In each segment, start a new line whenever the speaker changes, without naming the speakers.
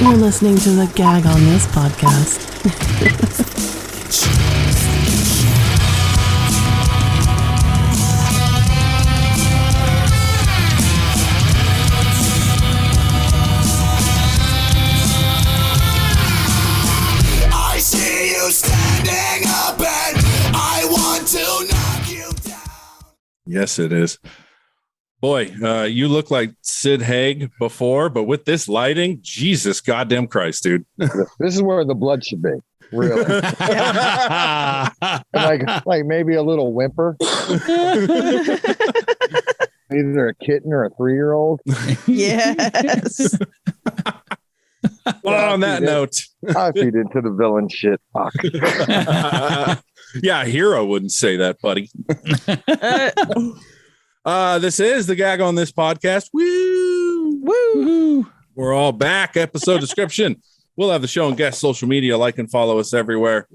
You're listening to the Gag On This podcast.
I see you standing up and I want to knock you down.
Yes, it is. Boy, you look like Sid Haig before, but with this lighting, Jesus goddamn Christ, dude.
This is where the blood should be. Really. like maybe a little whimper. Either a kitten or a 3-year-old.
Yes.
Well, on that note,
I feed into the villain shit. Fuck.
Yeah, a hero wouldn't say that, buddy. This is the Gag On This podcast. Woo! Woo! We're all back. Episode description. We'll have the show and guest social media. Like and follow us everywhere.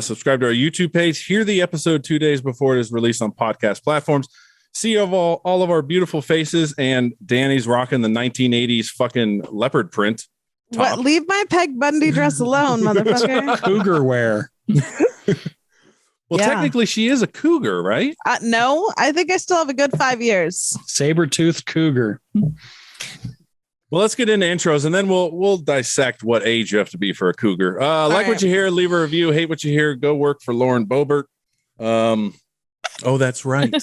Subscribe to our YouTube page. Hear the episode 2 days before it is released on podcast platforms. See all of our beautiful faces, and Danny's rocking the 1980s fucking leopard print.
What? Leave my Peg Bundy dress alone, motherfucker.
Cougar wear.
Well, technically, she is a cougar, right?
No, I think I still have a good 5 years.
Saber-toothed cougar.
Well, let's get into intros, and then we'll dissect what age you have to be for a cougar. Like what you hear, leave a review. Hate what you hear, go work for Lauren Boebert. Oh, that's right.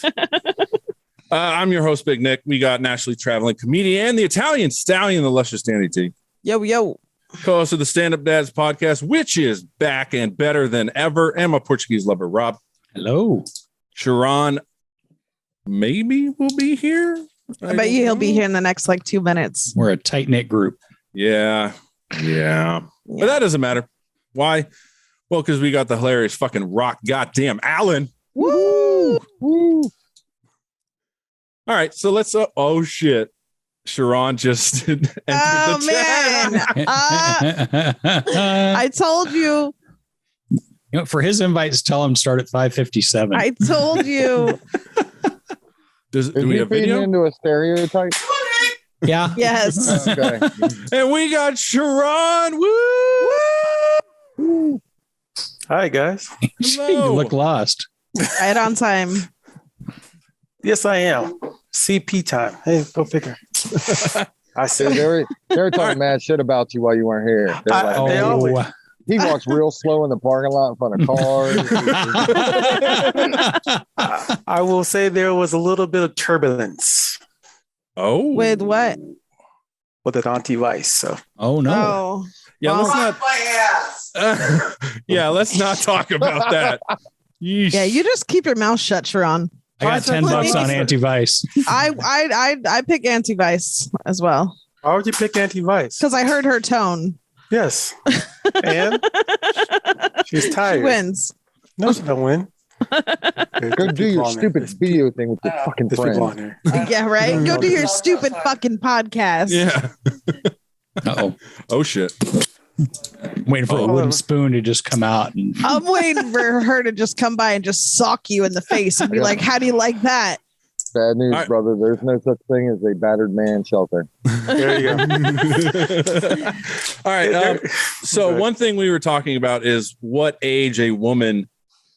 I'm your host, Big Nick. We got nationally traveling comedian and the Italian stallion, the luscious Danni D.
Yo.
Co-host of the Stand Up Dads podcast, which is back and better than ever. And my Portuguese lover, Rob.
Hello.
Sharon maybe will be here.
I bet you he'll be here in the next 2 minutes.
We're a tight-knit group.
Yeah. But that doesn't matter. Why? Well, because we got the hilarious fucking rock goddamn Alan.
Woo!
All right, so let's oh shit. Sharon just entered the chat.
I told you.
For his invites, tell him start at 5:57.
I told you.
Do we have video? Into a stereotype?
Yeah.
Yes.
Okay.
And we got Sharon. Woo!
Hi, guys.
You look lost.
Right on time.
Yes, I am. CP time. Hey, go figure. I said
they were talking mad shit about you while you weren't here. He walks real slow in the parking lot in front of cars.
I will say there was a little bit of turbulence.
Oh,
with what?
With an anti-vice. So.
Oh no.
Oh.
Yeah, let's not talk about that. Yeesh.
Yeah, you just keep your mouth shut, Sharon.
I got $10 on anti-vice.
I pick anti-vice as well.
Why would you pick anti-vice?
Because I heard her tone.
Yes. And she's tired.
She wins.
No, she don't win.
Go do your stupid video thing with your fucking friend.
Yeah, right? Go do your stupid fucking podcast.
Yeah.
Uh-oh.
Oh, shit.
Waiting for a wooden spoon to just come out.
I'm waiting for her to just come by and just sock you in the face and be like, how do you like that?
Bad news, brother. There's no such thing as a battered man shelter.
There you go.
All right. So one thing we were talking about is what age a woman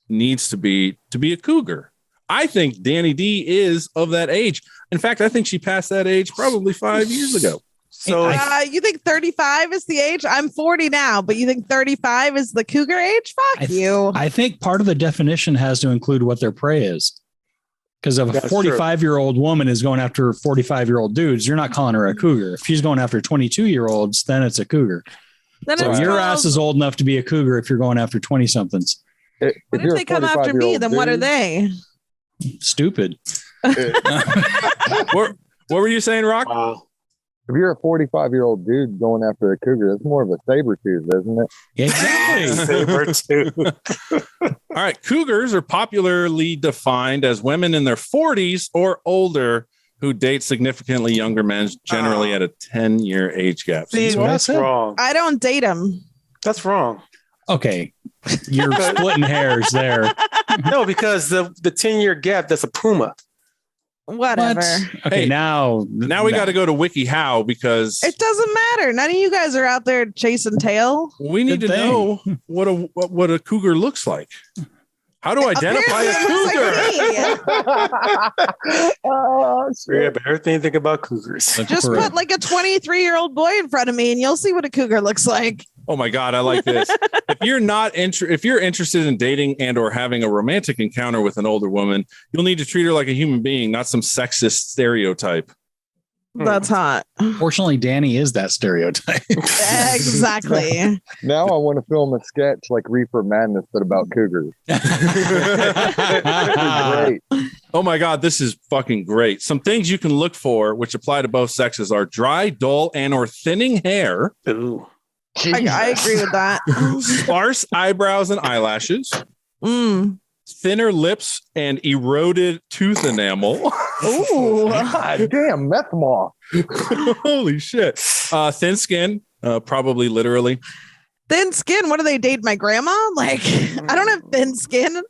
needs to be a cougar. I think Danni D is of that age. In fact, I think she passed that age probably 5 years ago.
So
you think 35 is the age? I'm 40 now, but you think 35 is the cougar age? Fuck you.
I think part of the definition has to include what their prey is. Because if a 45-year-old woman is going after 45-year-old dudes, you're not calling her a cougar. If she's going after 22-year-olds, then it's a cougar. So your ass is old enough to be a cougar if you're going after 20-somethings.
What if they come after me? Then what are they?
Stupid.
What were you saying, Rock?
Wow.
If you're a 45-year-old dude going after a cougar, that's more of a saber tooth, isn't it?
Exactly.
Saber tooth.
All right. Cougars are popularly defined as women in their 40s or older who date significantly younger men, generally at a 10-year age gap.
See, that's wrong.
I don't date them.
That's wrong.
Okay. You're splitting hairs there.
No, because the 10-year gap, that's a puma.
Whatever.
What? Okay,
Hey,
now
we got to go to WikiHow because
It doesn't matter. None of you guys are out there chasing tail.
we need to
Good thing.
know what a cougar looks like. How to identify a cougar?
Yeah, but everything think about cougars.
Just put like a 23-year-old boy in front of me and you'll see what a cougar looks like.
Oh my God, I like this. If you're interested in dating and or having a romantic encounter with an older woman, you'll need to treat her like a human being, not some sexist stereotype.
That's hot.
Fortunately, Danny is that stereotype.
Exactly.
Now I want to film a sketch like Reefer Madness, but about cougars. Great.
Oh my God, this is fucking great. Some things you can look for, which apply to both sexes, are dry, dull, and or thinning hair.
Ooh.
I agree with that.
Sparse eyebrows and eyelashes. Thinner lips and eroded tooth enamel.
Ooh.
God damn, meth moth.
Holy shit. Thin skin, probably literally.
Thin skin. What do they date? My grandma? Like, I don't have thin skin.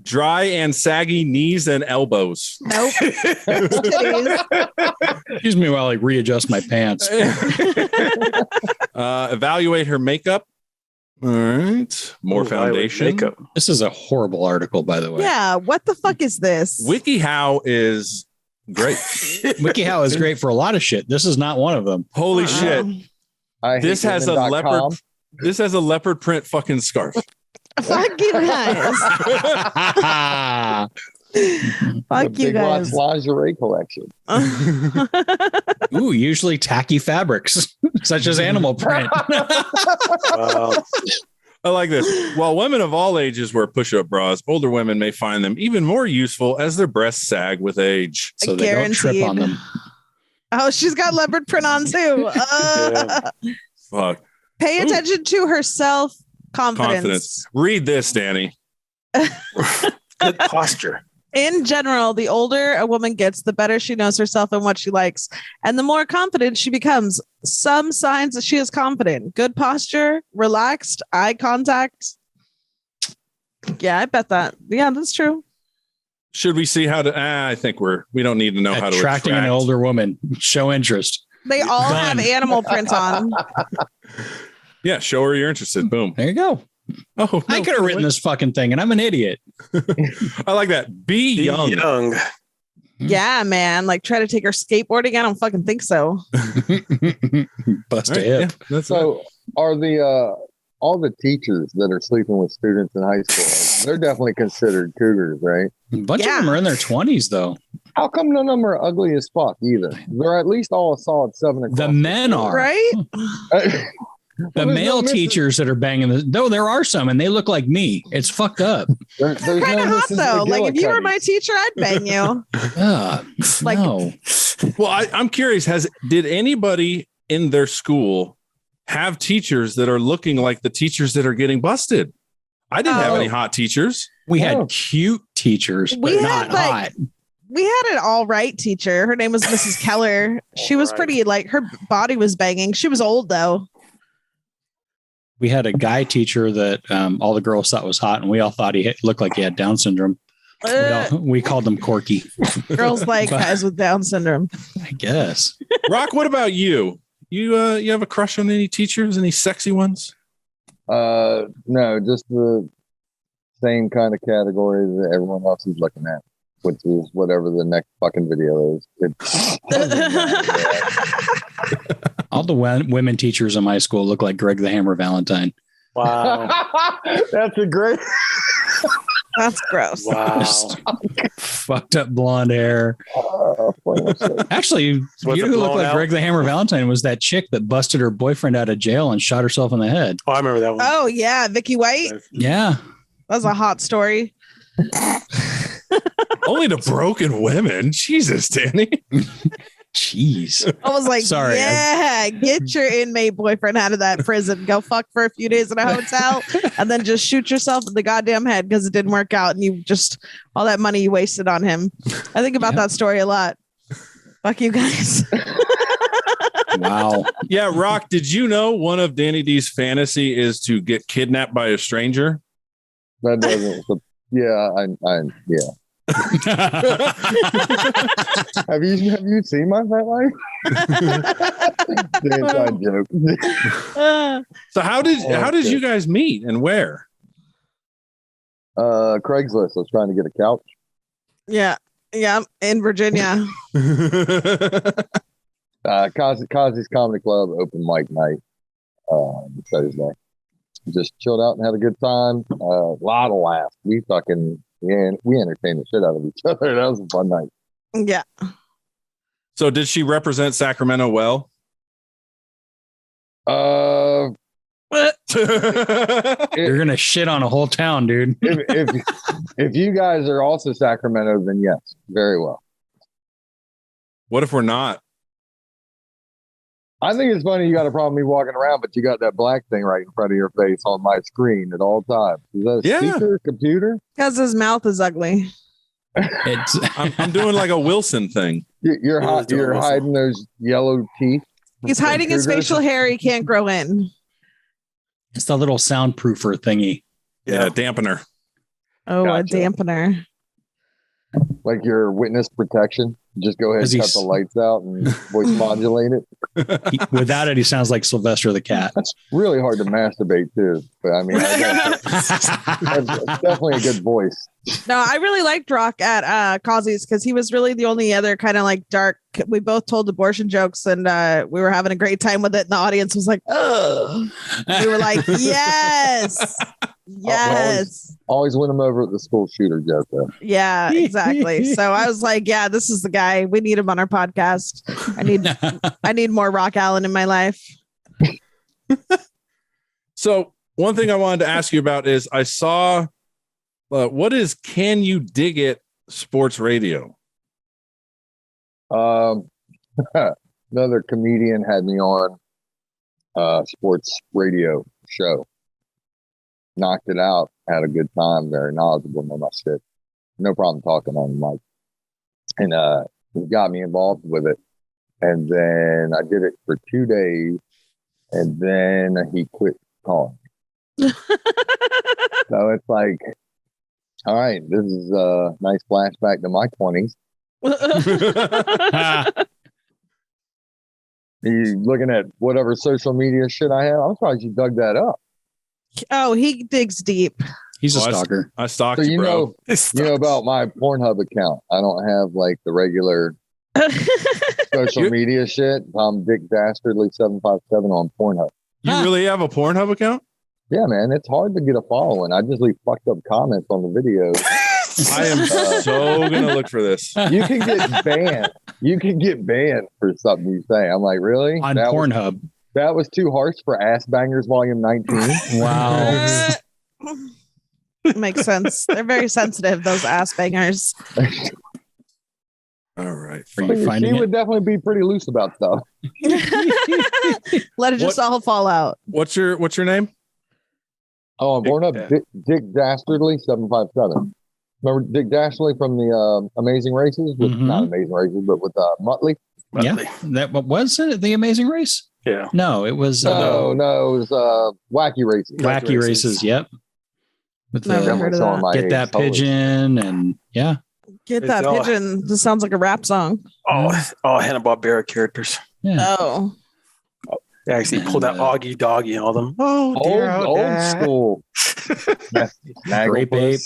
Dry and saggy knees and elbows.
Nope. Titties.
Excuse me while I readjust my pants.
Evaluate her makeup. All right. More foundation.
Makeup.
This is a horrible article, by the way.
Yeah. What the fuck is this?
WikiHow is great.
WikiHow is great for a lot of shit. This is not one of them.
Holy shit.
I
This has a leopard. This has a leopard print fucking scarf.
Fuck you guys. Fuck you
Big Lots
guys.
lingerie collection.
Ooh, usually tacky fabrics, such as animal print.
Wow.
I like this. While women of all ages wear push-up bras, older women may find them even more useful as their breasts sag with age.
So they don't trip on them.
Oh, she's got leopard print on too.
Fuck.
Pay attention to her self confidence.
Read this, Danny.
Good posture.
In general, the older a woman gets, the better she knows herself and what she likes, and the more confident she becomes. Some signs that she is confident: good posture, relaxed, eye contact. Yeah, I bet that. Yeah, that's true.
Should we see how to? I think we don't need to know how to
Attracting an older woman. Show interest.
They all
Done.
have animal prints on.
Yeah, show her you're interested. Boom.
There you go.
Oh,
I could have written this fucking thing, and I'm an idiot.
I like that. Be young.
Yeah, man. Like, try to take her skateboarding. I don't fucking think so.
Bust a hip.
Yeah, that's
So are the all the teachers that are sleeping with students in high school, they're definitely considered cougars, right?
A bunch of them are in their 20s, though.
How come none of them are ugly as fuck either? They're at least all a solid 7 o'clock.
The men are.
Right?
The male teachers that are banging this, though there are some, and they look like me. It's fucked up.
There's
Kind of hot though. Like, if you were my teacher, I'd bang you. Like,
no.
Well, I'm curious. Did anybody in their school have teachers that are looking like the teachers that are getting busted? I didn't have any hot teachers.
We had cute teachers, but not hot.
We had an all right teacher. Her name was Mrs. Keller. She was pretty, like, her body was banging. She was old though.
We had a guy teacher that all the girls thought was hot, and we all thought he looked like he had Down syndrome. We called him Corky.
Girls like guys with Down syndrome,
I guess.
Rock, what about you? You have a crush on any teachers? Any sexy ones?
No, just the same kind of category that everyone else is looking at, which is whatever the next fucking video is.
All the women teachers in my school look like Greg the Hammer Valentine.
Wow.
That's a great.
That's gross.
Wow.
Fucked up blonde hair. Actually, you know who looked like Greg the Hammer Valentine was that chick that busted her boyfriend out of jail and shot herself in the head.
Oh, I remember that one.
Oh yeah, Vicky White.
Yeah.
That was a hot story.
Only to broken women. Jesus, Danny.
Jeez.
I was like,
Sorry,
yeah, get your inmate boyfriend out of that prison. Go fuck for a few days in a hotel and then just shoot yourself in the goddamn head because it didn't work out and you just all that money you wasted on him. I think about that story a lot. Fuck you guys.
Wow.
Yeah, Rock, did you know one of Danny D's fantasy is to get kidnapped by a stranger?
That doesn't. Yeah, yeah. Have you seen my fat life? The inside joke.
So how did you guys meet and where?
Craigslist. I was trying to get a couch.
Yeah, in Virginia.
Kazi's Comedy Club open mic night Thursday. Just chilled out and had a good time. A lot of laughs. We entertained the shit out of each other. That was a fun night.
Yeah.
So did she represent Sacramento well?
You're gonna shit on a whole town, dude.
if you guys are also Sacramento, then yes, very well.
What if we're not?
I think it's funny you got a problem with me walking around, but you got that black thing right in front of your face on my screen at all times. Is that a speaker, computer?
Because his mouth is ugly.
I'm doing like a Wilson thing.
You're hiding those yellow teeth.
He's hiding his facial hair he can't grow in.
It's the little soundproofer thingy.
Yeah, dampener.
Oh,
Gotcha.
A dampener.
Like your witness protection. Just go ahead and cut the lights out and voice modulate it.
Without it, he sounds like Sylvester the cat.
That's really hard to masturbate too. But I mean, that's definitely a good voice.
No, I really liked Rock at Kazi's because he was really the only other kind of like dark. We both told abortion jokes and we were having a great time with it. And the audience was like, oh, we were like, yes, yes.
Always win them over at the school shooter joke though.
Yeah, exactly. So I was like, yeah, this is the guy. We need him on our podcast. I need more Rock Allen in my life.
So one thing I wanted to ask you about is I saw what is Can You Dig It Sports Radio?
Another comedian had me on sports radio show. Knocked it out. Had a good time. Very knowledgeable. Know my shit. No problem talking on the mic. And he got me involved with it. And then I did it for 2 days. And then he quit calling. So it's like, all right, this is a nice flashback to my 20s. You looking at whatever social media shit I have? I'm surprised you dug that up.
Oh, he digs deep.
He's a stalker.
I stalked
So
you, bro.
You know about my Pornhub account. I don't have like the regular social media shit. I'm Dick Dastardly 757 on Pornhub.
You really have a Pornhub account?
Yeah, man. It's hard to get a following. I just leave fucked up comments on the videos.
I am so gonna look for this.
You can get banned. You can get banned for something you say. I'm like, really?
On Pornhub.
That was too harsh for Ass Bangers Volume 19.
Wow.
Makes sense. They're very sensitive, those ass bangers.
All right.
Are you
She
finding
would
it?
definitely be pretty loose about stuff.
Let it just all fall out.
What's your name?
Oh, I'm born up Dick Dastardly 757. Remember Dick Dastardly from the Amazing Races? With, Not Amazing Races, but with Muttley.
Yeah. That was it. The Amazing Race?
Yeah.
No, it was.
No, it was Wacky Races.
Wacky Races. Yep. With
Never heard of that.
Get That Pigeon and yeah.
Get That Pigeon. This sounds like a rap song.
Oh, Hanna-Barbera characters.
Yeah.
Oh.
They actually pulled out Augie Doggy and all them. Oh, dear,
old school.
Grape Ape.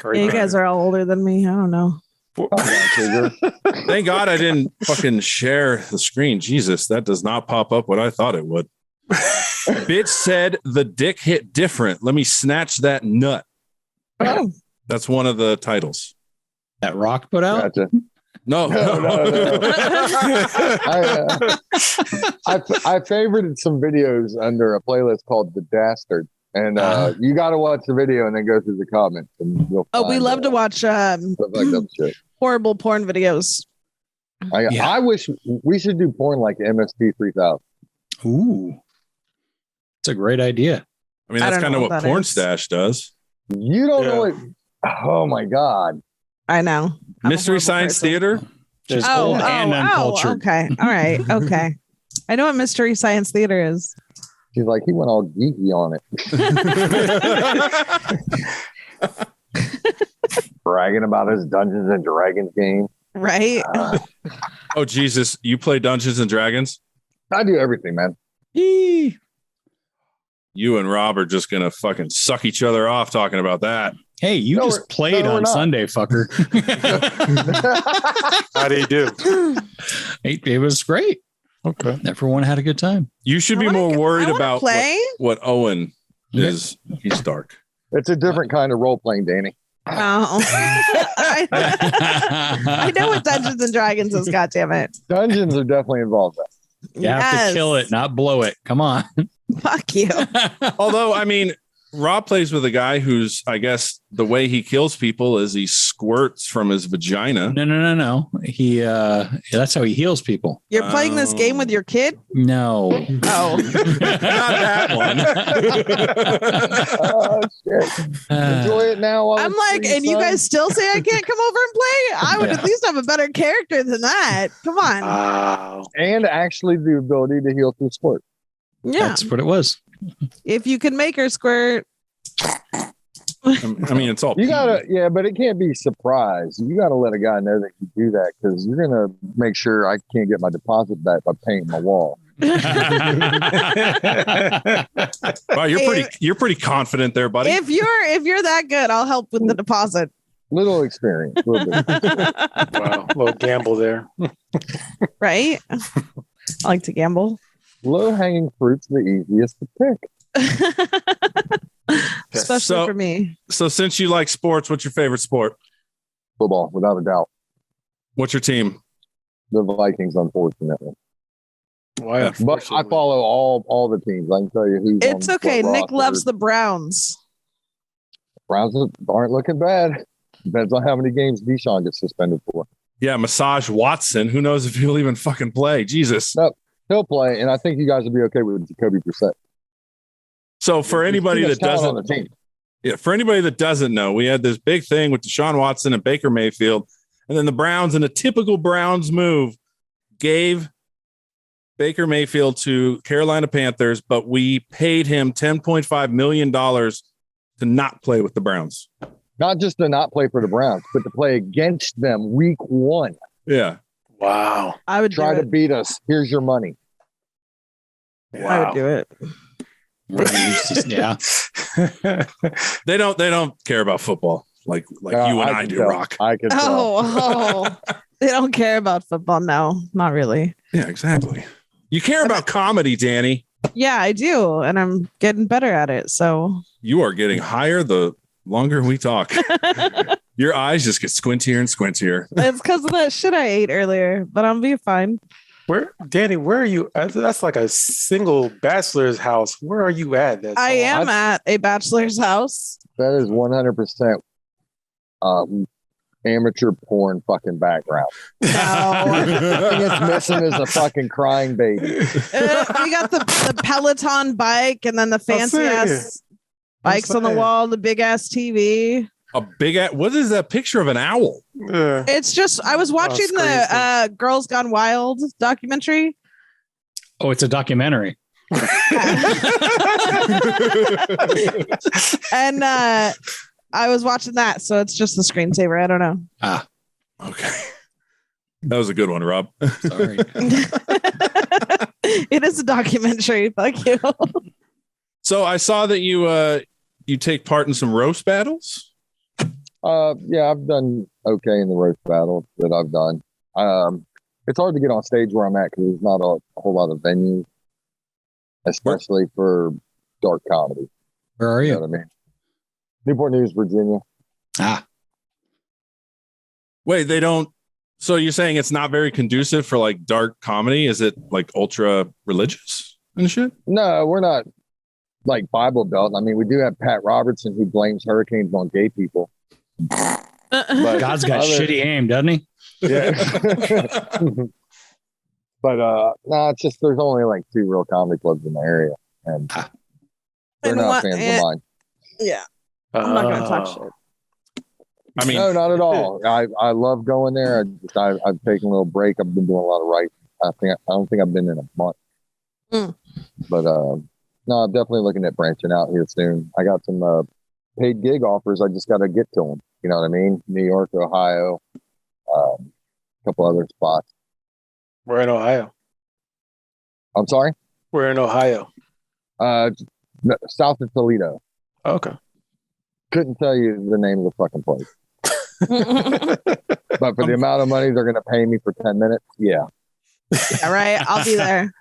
Yeah, you guys are all older than me. I don't know.
Thank God I didn't fucking share the screen. Jesus, that does not pop up what I thought it would. Bitch said the dick hit different. Let me snatch that nut.
Oh.
That's one of the titles.
That Rock put out?
Gotcha.
No.
I favorited some videos under a playlist called The Dastard. And you got to watch the video and then go through the comments. And you'll
we love to watch horrible porn videos.
I wish we should do porn like MST 3000.
Ooh. It's a great idea.
I mean, that's kind of what Porn Stash does.
You don't know it. Oh, my God.
I know.
Mystery Science Theater.
Old and uncultured.
Okay. All right. Okay. I know what Mystery Science Theater is.
She's like, he went all geeky on it. bragging about his Dungeons and Dragons game.
Right?
Oh Jesus, you play Dungeons and Dragons?
I do everything, man.
Yee.
You and Rob are just gonna fucking suck each other off talking about that.
Hey, you just played
we're
on
not.
Sunday, fucker.
How do you do?
It was great.
Okay.
Everyone had a good time.
You should be more worried about
play.
what Owen is. He's dark.
It's a different kind of role playing, Danny.
Oh. I know what Dungeons and Dragons is. God damn it!
Dungeons are definitely involved.
You have to kill it, not blow it. Come on.
Fuck you.
Although, I mean, Rob plays with a guy who's, I guess, the way he kills people is he squirts from his vagina.
No. He that's how he heals people.
You're playing this game with your kid?
No.
Oh.
Not that one.
Oh shit! Enjoy it now. while
I'm
it's
like,
free,
and you
son.
guys still say I can't come over and play? I would at least have a better character than that. Come on.
Wow.
And actually the ability to heal through sport.
Yeah.
That's what it was.
If you can make her squirt.
I mean, it's all
You gotta, yeah, but it can't be surprise. You gotta let a guy know that you do that because you're gonna make sure I can't get my deposit back by painting my wall.
Wow, you're pretty confident there, buddy.
If you're that good, I'll help with the deposit.
Little experience, little bit.
Wow. Little gamble there.
Right? I like to gamble.
Low hanging fruit's the easiest to pick.
Especially
So-
for me.
So since you like sports, what's your favorite sport?
Football, without a doubt.
What's your team?
The Vikings, unfortunately.
Why?
But I follow all the teams. I can tell you who's
It's
on
okay.
what
Nick
roster.
loves the Browns.
Browns aren't looking bad. Depends on how many games Deshaun gets suspended for.
Yeah, Massage Watson. Who knows if he'll even fucking play? Jesus.
He'll play, and I think you guys will be okay with Jacoby Brissett.
So for anybody
Too much
that
talent on
doesn't,
the team.
yeah, for anybody that doesn't know, we had this big thing with Deshaun Watson and Baker Mayfield, and then the Browns, in a typical Browns move, gave Baker Mayfield to Carolina Panthers, but we paid him $10.5 million to not play with the Browns.
Not just to not play for the Browns, but to play against them week one.
Yeah.
Wow.
I would
Try
do
to
it.
beat us. Here's your money.
I would do it.
Yeah.
They don't care about football like you and I
can
do,
tell.
Rock.
I can tell.
Oh, they don't care about football. No, not really.
Yeah, exactly. You care about comedy, Danny.
Yeah, I do. And I'm getting better at it. So
You are getting higher the longer we talk. Your eyes just get squintier and squintier.
it's because of that shit I ate earlier, but I'll be fine.
Danny, where are you? That's like a single bachelor's house. Where are you at?
I am at a bachelor's house.
That is 100% amateur porn fucking background.
No.
The thing it's missing is a fucking crying baby.
We got the Peloton bike and then the fancy ass bikes on the
saying.
wall, the big ass TV.
A big what is that picture of an owl?
It's just I was watching the Girls Gone Wild documentary.
Oh, it's a documentary.
And I was watching that, so it's just the screensaver. I don't know.
Okay. That was a good one, Rob.
Sorry.
It is a documentary. Fuck you.
So I saw that you take part in some roast battles.
Yeah, I've done okay in the roast battle that I've done. It's hard to get on stage where I'm at because there's not a whole lot of venues, especially for dark comedy.
Where are
You know
you?
what I mean? Newport News, Virginia.
Wait, they don't. So you're saying it's not very conducive for like dark comedy? Is it like ultra religious and shit?
No, we're not like Bible Belt. I mean, we do have Pat Robertson who blames hurricanes on gay people. But
God's got shitty aim, doesn't he?
Yeah. But no, it's just there's only like 2 real comedy clubs in the area, and they're
And
not
what-
fans
and-
of mine.
Yeah, I'm not gonna talk shit.
I mean,
No, not at all. I love going there. I've taken a little break. I've been doing a lot of writing. I don't think I've been in a month. But no, I'm definitely looking at branching out here soon. I got some paid gig offers. I just got to get to them. You know what I mean? New York, Ohio, a couple other spots.
We're in Ohio.
I'm sorry?
We're in Ohio.
South of Toledo.
Okay.
Couldn't tell you the name of the fucking place. But for the amount of money they're going to pay me for 10 minutes, yeah.
All right, I'll be there.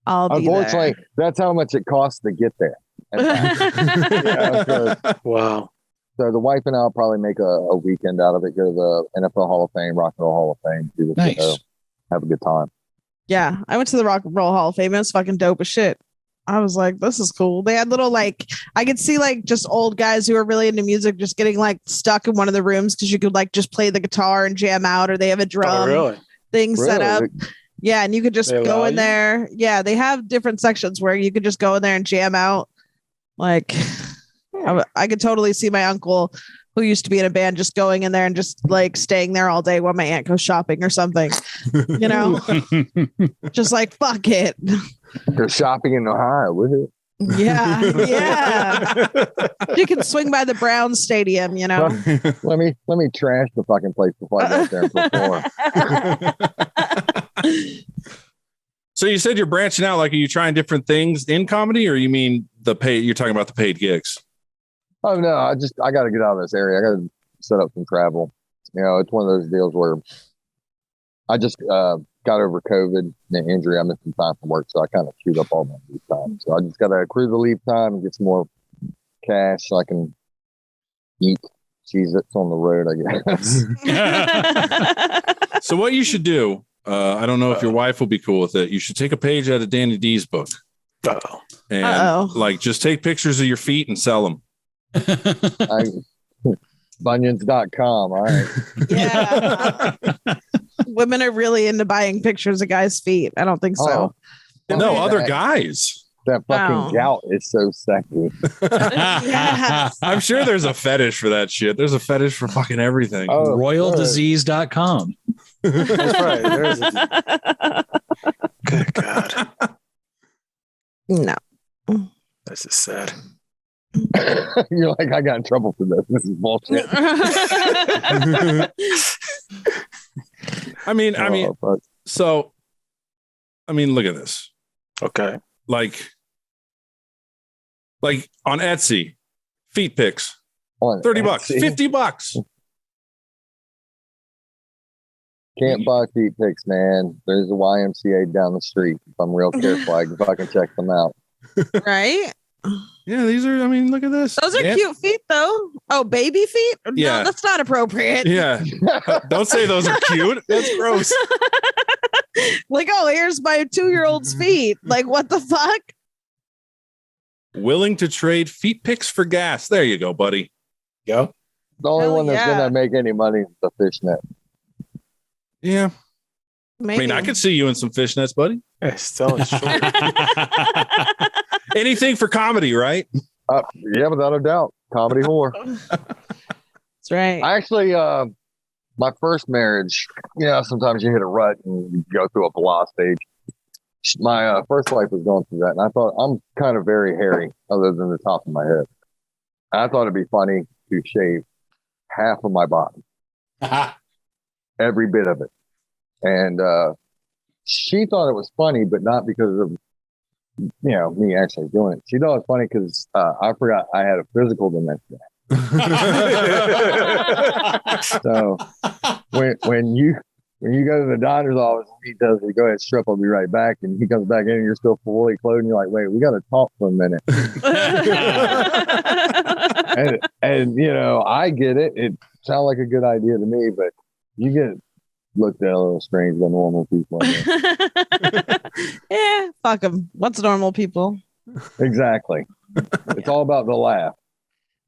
Unfortunately, that's how much it costs to get there.
Wow.
So the wife and I'll probably make a weekend out of it. Go to the NFL Hall of Fame, Rock and Roll Hall of Fame. Do the
Nice.
show, have a good time.
Yeah, I went to the Rock and Roll Hall of Fame. It was fucking dope as shit. I was like, this is cool. They had little, like, I could see like just old guys who are really into music just getting like stuck in one of the rooms because you could like just play the guitar and jam out, or they have a drum thing set up. Yeah, and you could just go in there. Yeah, they have different sections where you could just go in there and jam out. Like, I could totally see my uncle, who used to be in a band, just going in there and just like staying there all day while my aunt goes shopping or something. You know, just like fuck it.
They're shopping in Ohio, would it?
Yeah, yeah. You can swing by the Browns Stadium, you know.
Let me trash the fucking place before I go out there and perform.
So you said you're branching out. Like, are you trying different things in comedy, or you mean the pay? You're talking about the paid gigs.
Oh no, I got to get out of this area. I got to set up some travel. You know, it's one of those deals where I just got over COVID and the injury. I missed some time from work, so I kind of chewed up all my leave time. So I just got to accrue the leave time and get some more cash so I can eat cheese that's on the road, I guess.
So what you should do, I don't know if your wife will be cool with it. You should take a page out of Danni D's book. And like, just take pictures of your feet and sell them.
Bunions.com. All right.
Yeah. Women are really into buying pictures of guys' feet. I don't think so.
No, other guys.
That fucking gout is so sexy.
Yes.
I'm sure there's a fetish for that shit. There's a fetish for fucking everything.
Royaldisease.com.
That's right. There's a... Good God.
No.
This is sad.
You're like, I got in trouble for this. This is bullshit.
I mean, so, I mean, look at this.
Okay.
Like on Etsy, feet pics, $30, $50.
Can't buy feet pics, man. There's a YMCA down the street. If I'm real careful, I can fucking check them out.
Right?
Yeah, these are, I mean, look at this.
Those are cute feet, though. Oh, baby feet?
Yeah.
No, that's not appropriate.
Yeah. Don't say those are cute. That's gross.
Like, oh, here's my 2-year-old's feet. Like, what the fuck?
Willing to trade feet pics for gas. There you go, buddy.
Go.
The only
Hell
one that's
yeah.
gonna make any money is the fishnet.
Yeah.
Maybe.
I mean, I could see you in some fishnets, buddy.
Hey, still short.
Anything for comedy, right?
Yeah, without a doubt. Comedy whore.
That's right.
I actually, my first marriage, you know, sometimes you hit a rut and you go through a blah stage. My first wife was going through that, and I thought, I'm kind of very hairy, other than the top of my head. I thought it'd be funny to shave half of my body, every bit of it. And she thought it was funny, but not because of, you know, me actually doing it. She thought it was funny because I forgot I had a physical the next day. So when you go to the doctor's office, he tells you, go ahead, strip, I'll be right back. And he comes back in and you're still fully clothed. And you're like, wait, we got to talk for a minute. and, you know, I get it. It sounds like a good idea to me, but you get looked at a little strange by normal people.
Yeah, fuck them. What's normal people?
Exactly. It's all about the laugh.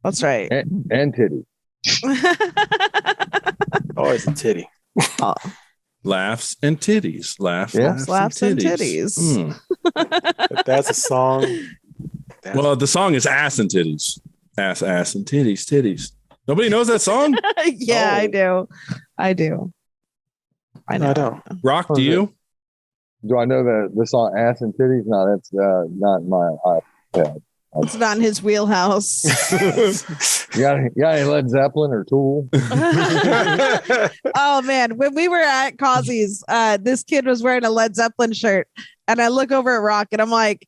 That's right.
And titty.
Always a titty.
Laughs and titties. Laughs
and titties.
If that's a song.
Well, the song is ass and titties. Ass and titties. Nobody knows that song?
Yeah, I do. I know.
I don't.
Rock, do you?
Do I know the song Ass and Titties? No, that's not my iPad.
It's not in his wheelhouse.
You got any Led Zeppelin or Tool?
Oh man, when we were at Causey's, this kid was wearing a Led Zeppelin shirt, and I look over at Rock, and I'm like,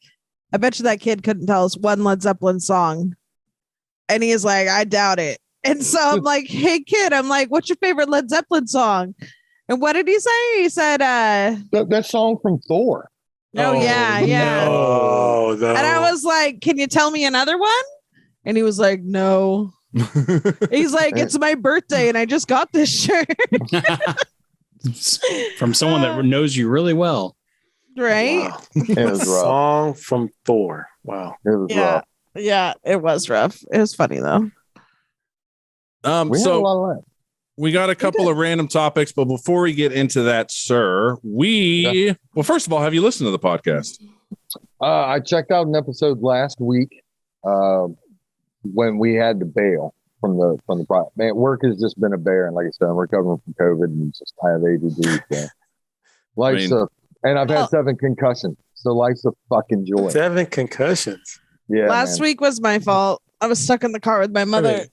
I bet you that kid couldn't tell us one Led Zeppelin song. And he is like, I doubt it. And so I'm like, hey kid, I'm like, what's your favorite Led Zeppelin song? And what did he say? He said,
that song from Thor.
oh yeah.
Oh, no.
And I was like, can you tell me another one? And he was like, no. He's like, it's my birthday and I just got this shirt.
From someone that knows you really well.
Right?
Wow.
It was rough.
Song from Thor. Wow.
It was rough.
Yeah, it was rough. It was funny though.
We had a
So
lot of that.
we got a couple of random topics, but before we get into that, sir, well, first of all, have you listened to the podcast?
I checked out an episode last week when we had to bail from the project. Man, work has just been a bear, and like I said, I'm recovering from COVID and just I have ADD. So life's and I've had 7 concussions, so life's a fucking joy.
7 concussions.
Yeah,
Last
man.
week was my fault. I was stuck in the car with my mother.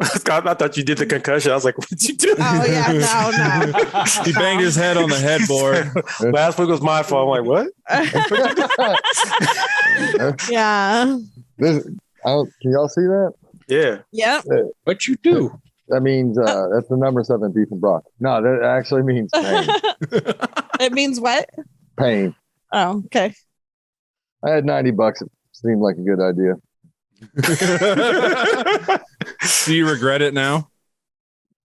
I thought you did the concussion. I was like, what'd you do?
Oh yeah, no.
He banged his head on the headboard.
Last week was my fault. I'm like, what?
Yeah.
Can y'all see that?
Yeah.
Yep.
What you do?
That means that's the number 7 beef and broth. No, that actually means pain.
It means what?
Pain.
Oh, okay.
I had $90. It seemed like a good idea.
Do you regret it now?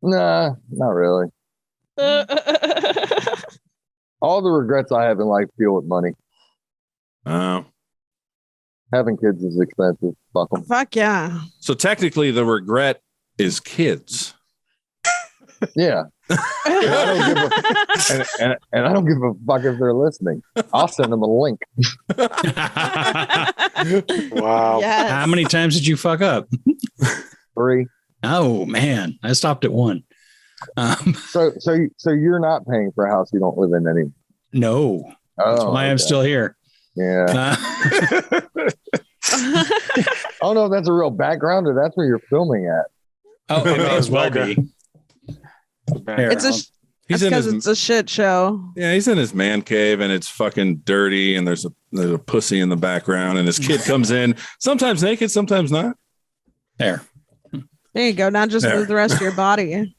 Nah, not really. All the regrets I have in life deal with money. Having kids is expensive. Fuck them.
Fuck yeah.
So technically, the regret is kids.
Yeah. And I don't give a fuck if they're listening. I'll send them a link.
Wow.
Yes.
How many times did you fuck up?
3.
Oh man, I stopped at 1.
So you're not paying for a house you don't live in anymore.
No, that's why I'm still here.
Yeah. I don't know if that's a real background or that's where you're filming at.
Oh, it may as well be.
It's
He's in
because
his
it's a shit show.
Yeah, he's in his man cave and it's fucking dirty and there's a pussy in the background and his kid comes in, sometimes naked, sometimes not.
There.
There you go. Now just
There.
move the rest of your body.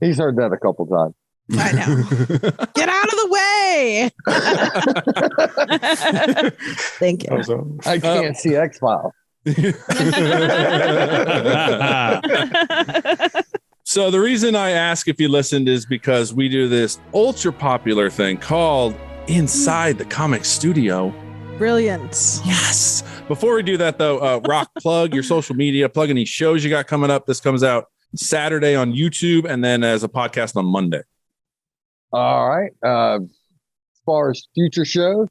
He's heard that a couple times.
I know. Get out of the way. Thank you.
I can't see X-Files.
So the reason I ask if you listened is because we do this ultra popular thing called Inside the Comic Studio.
Brilliant.
Yes. Before we do that, though, Rock, plug your social media, plug any shows you got coming up. This comes out Saturday on YouTube and then as a podcast on Monday.
All right. As far as future shows,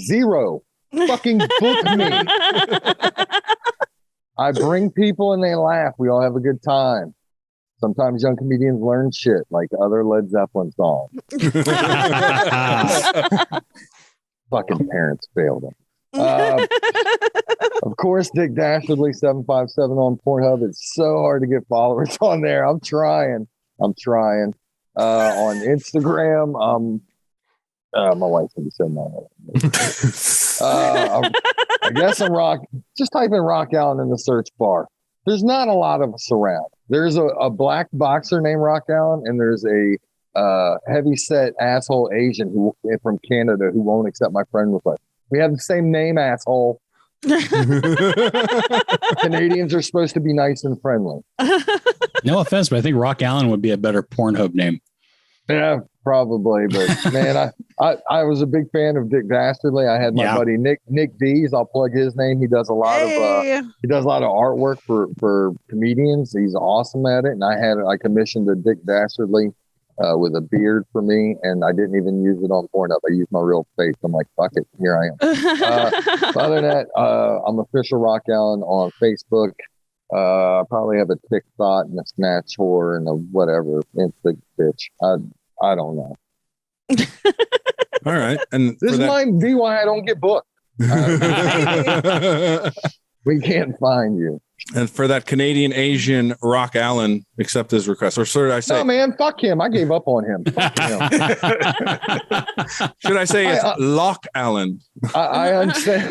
0. Fucking book me. I bring people and they laugh. We all have a good time. Sometimes young comedians learn shit like other Led Zeppelin songs. Fucking parents failed them. Of course, Dick Dastardly 757 on Pornhub. It's so hard to get followers on there. I'm trying. On Instagram, my wife's gonna send that. I guess I'm Rock. Just type in Rock Allen in the search bar. There's not a lot of us around. There's a black boxer named Rock Allen, and there's a heavy set asshole Asian who from Canada who won't accept my friend request. We have the same name, asshole. Canadians are supposed to be nice and friendly.
No offense, but I think Rock Allen would be a better Pornhub name.
Yeah, probably. But man, I was a big fan of Dick Dastardly. I had my buddy Nick D's. I'll plug his name. He does a lot of artwork for comedians. He's awesome at it. And I commissioned a Dick Dastardly with a beard for me, and I didn't even use it on Pornhub. I used my real face. I'm like, fuck it, here I am. Other than that, I'm official Rock Allen on Facebook. I probably have a TikTok and a Snatch whore and a whatever Insta bitch. I don't know.
All right. And
This might be why I don't get booked. We can't find you.
And for that Canadian Asian Rock Allen, accept his request. Or should I say?
No, man, fuck him. I gave up on him. Fuck him.
Should I say it's Lock Allen?
I unsent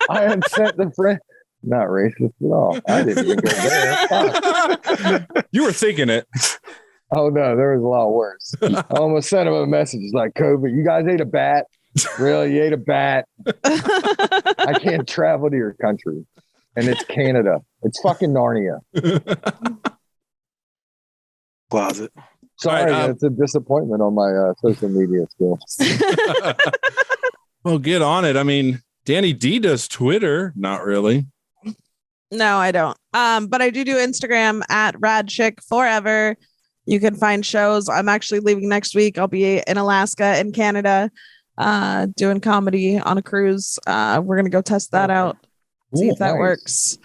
the friend. Not racist at all. I didn't even go there. Fuck.
You were thinking it.
Oh no, there was a lot worse. I almost sent him a message like, "COVID, you guys ate a bat? Really? You ate a bat? I can't travel to your country, and it's Canada. It's fucking Narnia."
Closet.
Sorry,
All right,
it's a disappointment on my social media skills.
Well, get on it. I mean, Danni D does Twitter. Not really.
No, I don't. But I do Instagram at radchick forever. You can find shows. I'm actually leaving next week. I'll be in Alaska and Canada, doing comedy on a cruise. We're gonna go test that out, see if that works.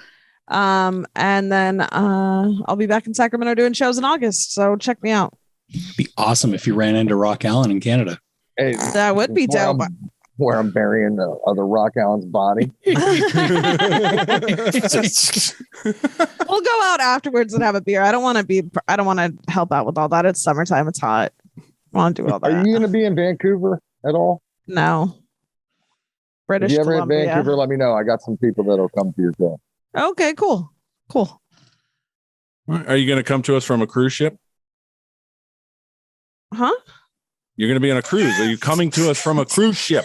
And then I'll be back in Sacramento doing shows in August. So check me out.
It'd be awesome if you ran into Rock Allen in Canada.
Hey,
That would be dope.
where I'm burying the other Rock Allen's body.
We'll go out afterwards and have a beer. I don't want to help out with all that. It's summertime. It's hot. I want to do all that.
Are you going to be in Vancouver at all?
No. British
If you ever in
Columbia.
Vancouver, let me know. I got some people that'll come to your show.
Okay, cool.
Are you going to come to us from a cruise ship?
Huh?
You're going to be on a cruise. Are you coming to us from a cruise ship?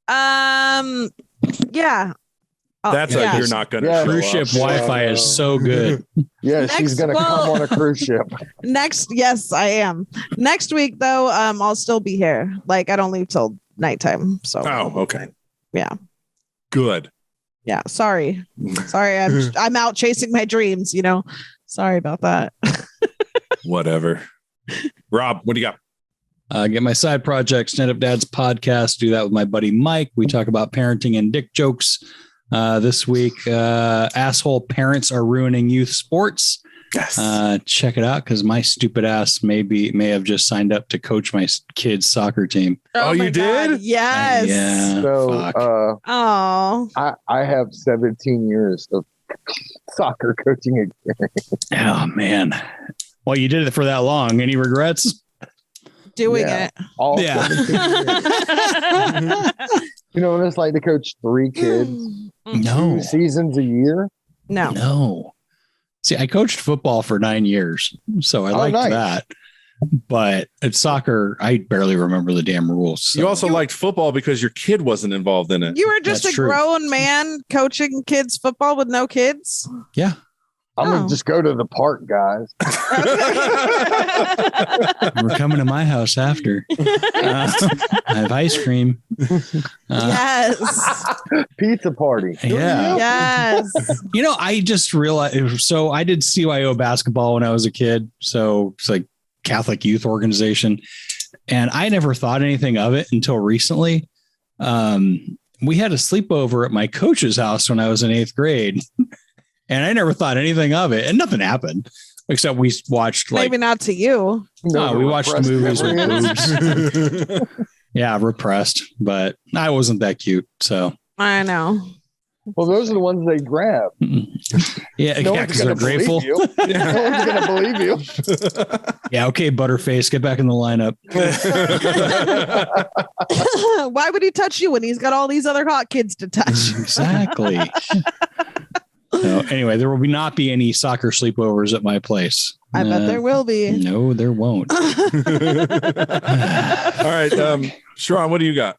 Yeah.
That's
yeah.
you're not going to.
Yeah.
Cruise ship Wi-Fi is so good.
Yeah, she's going to come on a cruise ship.
Yes, I am. Next week though, I'll still be here. Like I don't leave till nighttime. So
Oh, okay.
Yeah.
Good.
Yeah. Sorry. I'm out chasing my dreams, Sorry about that.
Whatever. Rob, what do you got?
Get my side project, Stand Up Dad's podcast. Do that with my buddy Mike. We talk about parenting and dick jokes. This week, asshole parents are ruining youth sports.
Yes.
Check it out because my stupid ass may have just signed up to coach my kid's soccer team.
Oh,
my
you did?
God. Yes.
Yeah.
So
Oh.
I have 17 years of soccer coaching experience.
Oh man. Well, you did it for that long. Any regrets?
Doing
Yeah.
it.
All
Yeah.
17 years. You know what it's like to coach 3 kids,
No.
2 seasons a year?
No. See, I coached football for 9 years, so I liked
nice.
that. But at soccer, I barely remember the damn rules. So.
You also liked football because your kid wasn't involved in it.
You were just
That's
a
true.
grown man coaching kids football with no kids.
Yeah.
I'm
Oh.
going to just go to the park, guys.
We're coming to my house after. I have ice cream.
Yes.
Pizza party.
Yeah.
Yes.
I just realized. So I did CYO basketball when I was a kid. So it's like Catholic youth organization. And I never thought anything of it until recently. We had a sleepover at my coach's house when I was in 8th grade. And I never thought anything of it. And nothing happened. Except we watched
Maybe not to you.
No, we watched
repressed
movies with
memories.
boobs. Yeah, repressed, but I wasn't that cute. So
I know.
Well, those are the ones they grab.
yeah,
No
yeah,
one's
because they're
going to believe
grateful.
you. No one's going to believe you.
Yeah, okay, Butterface, get back in the lineup.
Why would he touch you when he's got all these other hot kids to touch?
Exactly. So anyway, there will not be any soccer sleepovers at my place.
I bet there will be.
No, there won't.
All right. Sharon, what do you got?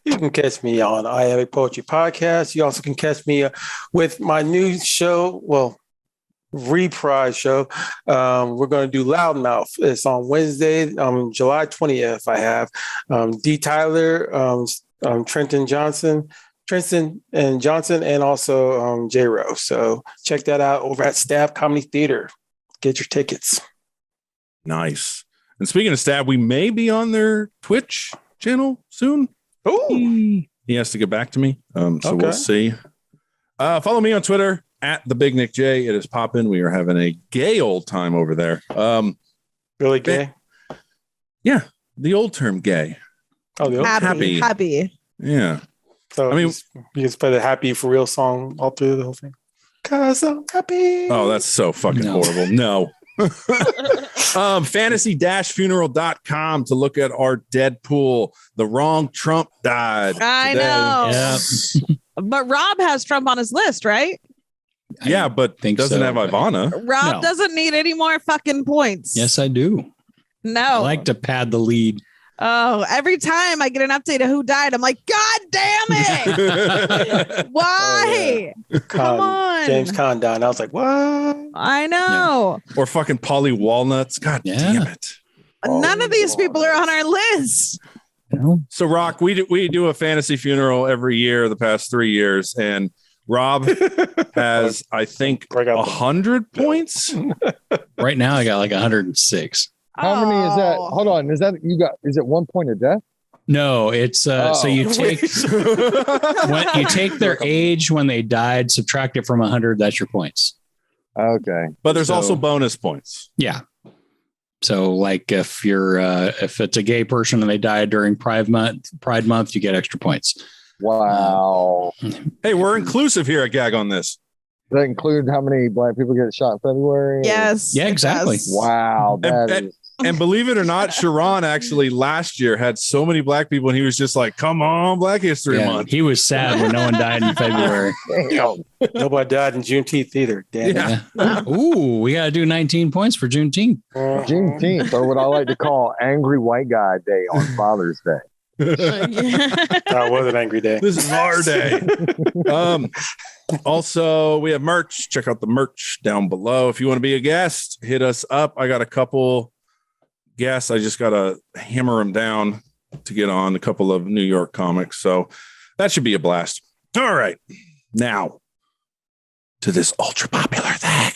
You can catch me on I Have a Poetry Podcast. You also can catch me with my new show, reprise show. We're going to do Loudmouth. It's on Wednesday, July 20th. I have D. Tyler, Trenton and Johnson, and also J-Ro. So check that out over at Stab Comedy Theater. Get your tickets.
Nice. And speaking of Stab, we may be on their Twitch channel soon.
Oh,
He has to get back to me. So we'll see. Follow me on Twitter at the Big Nick J. It is popping. We are having a gay old time over there.
really gay?
Yeah, the old term gay.
Oh, the
Happy.
Yeah.
So
I mean,
you just play the happy for real song all through the whole thing. 'Cause I'm happy.
Oh, that's so fucking horrible. No. Fantasy-funeral.com to look at our Deadpool. The wrong Trump died.
I
today.
know.
Yeah.
But Rob has Trump on his list, right?
Yeah, but doesn't have Ivana.
Rob doesn't need any more fucking points.
Yes, I do.
No.
I like to pad the lead.
Oh, every time I get an update of who died, I'm like, God damn it. Why? Come on.
James Conn died. I was like, what?
I know.
Or fucking Polly Walnuts. God damn it.
None of these people are on our list.
So, Rock, we do a fantasy funeral every year the past 3 years, and Rob has, I think, 100 points.
Right now, I got like 106.
How many is that? Hold on. Is it 1 point of death?
No, it's so you take you take their age when they died, subtract it from 100. That's your points.
Okay,
but there's also bonus points.
Yeah. So, like if it's a gay person and they died during Pride Month, you get extra points.
Wow.
Hey, we're inclusive here at Gag on This.
Does that include how many black people get shot in February?
Yes.
Yeah, exactly.
Wow.
And believe it or not, Sharon actually last year had so many black people, and he was just like, "Come on, Black History Month."
He was sad when no one died in February.
Nobody died in Juneteenth either. Damn.
Yeah. Ooh, we got to do 19 points for Juneteenth.
Juneteenth, or what I like to call Angry White Guy Day on Father's Day.
That was an angry day.
This is our day. Also, we have merch. Check out the merch down below. If you want to be a guest, hit us up. I got a couple guests. I just got to hammer them down to get on a couple of New York comics. So that should be a blast. All right. Now to this ultra popular thing.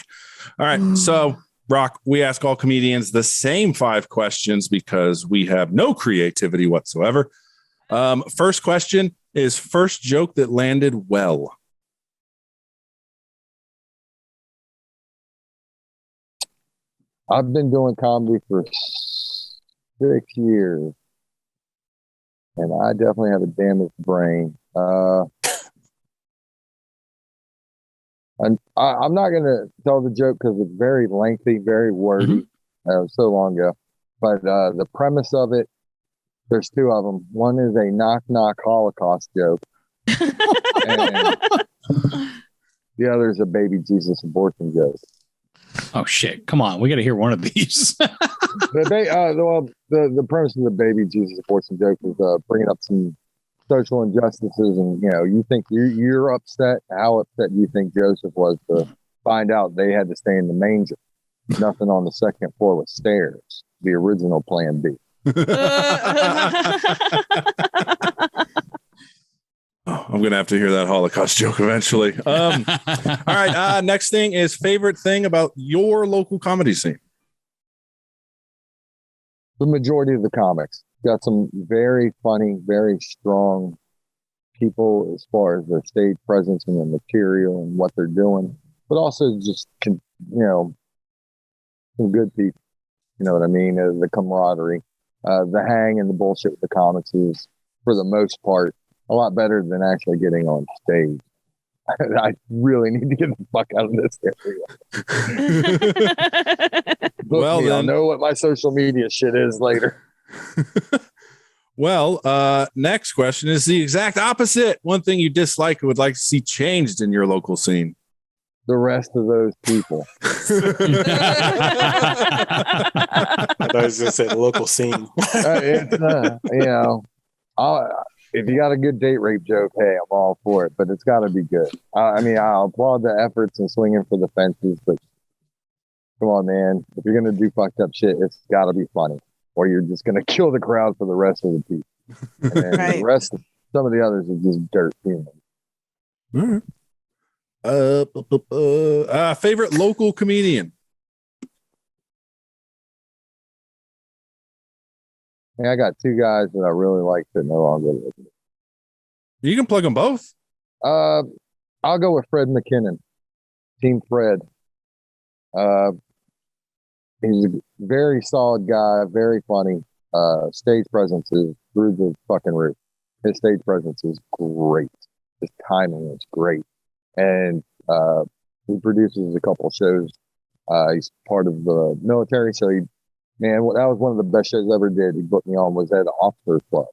All right. So, Rock, we ask all comedians the same 5 questions because we have no creativity whatsoever. First question is first joke that landed well.
I've been doing comedy for 6 years, and I definitely have a damaged brain. And I'm not going to tell the joke because it's very lengthy, very wordy. So long ago. But the premise of it, there's 2 of them. One is a knock-knock Holocaust joke. And the other is a baby Jesus abortion joke.
Oh, shit. Come on. We got to hear one of these.
The premise of the baby Jesus abortion joke is bringing up some social injustices, and you think you're upset. How upset do you think Joseph was to find out they had to stay in the manger? Nothing on the second floor with stairs. The original Plan B.
I'm gonna have to hear that Holocaust joke eventually. All right. Next thing is favorite thing about your local comedy scene.
The majority of the comics got some very funny, very strong people as far as their stage presence and their material and what they're doing, but also just some good people. You know what I mean? The camaraderie, the hang and the bullshit with the comics is, for the most part, a lot better than actually getting on stage. I really need to get the fuck out of this area. Well, I'll know what my social media shit is later.
Well, next question is the exact opposite. One thing you dislike and would like to see changed in your local scene.
The rest of those people.
I thought I was going to say the local scene.
If you got a good date rape joke, hey, I'm all for it, but it's got to be good. I'll applaud the efforts and swinging for the fences, but come on, man. If you're going to do fucked up shit, it's got to be funny, or you're just going to kill the crowd for the rest of the people. And
Right.
the rest, some of the others are just dirt humans.
All right. Favorite local comedian.
Hey, I got 2 guys that I really like that no longer live with me.
You can plug them both.
I'll go with Fred McKinnon, Team Fred. He's a very solid guy, very funny. stage presence is through the fucking roof. His stage presence is great. His timing is great. And he produces a couple shows. He's part of the military. So that was one of the best shows I ever did. He booked me on was at the Officers Club.